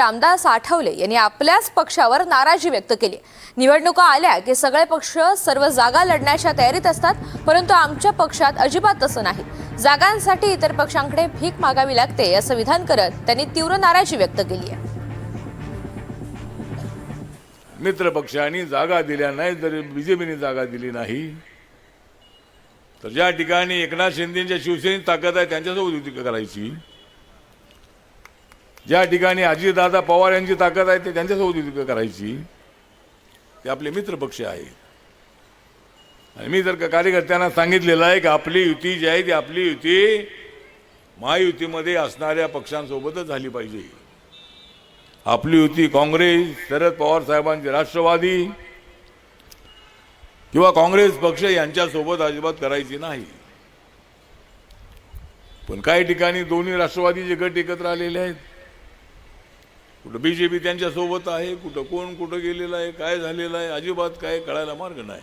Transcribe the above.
रामदास आठवले यांनी आपल्याच पक्षावर नाराजी व्यक्त केली। निवडणुका आल्या की सगळे पक्ष सर्व जागा लढण्याच्या तयारीत असतात, परंतु आमच्या पक्षात अजिबात तसं नाही। जागांसाठी इतर पक्षांकडे भीक मागावी लागते असं विधान करत त्यांनी तीव्र नाराजी व्यक्त केली आहे। मित्र पक्षांनी जागा दिल्या नाही, जर बीजेपीने जागा दिली नाही तर ज्या ठिकाणी एकनाथ शिंदेच्या शिवसेनेची ताकद आहे त्यांच्यासोबत युती करायची, ज्या ठिकाणी अजितदादा पवार यांची ताकद आहे ते त्यांच्यासोबत युती करायची, ते आपले मित्र पक्ष आहेत। आणि मी जर का कार्यकर्त्यांना सांगितलेलं आहे की आपली युती जी आहे ती आपली युती महायुतीमध्ये असणाऱ्या पक्षांसोबतच झाली पाहिजे। आपली युती काँग्रेस, शरद पवार साहेबांचे राष्ट्रवादी किंवा काँग्रेस पक्ष यांच्यासोबत अजिबात करायची नाही। पण काही ठिकाणी दोन्ही राष्ट्रवादीचे गट एकत्र आलेले आहेत, कुठं बीजेपी त्यांच्यासोबत आहे, कुठं कोण कुठं गेलेलं आहे, काय झालेलं आहे अजिबात काय कळायला मार्ग नाही।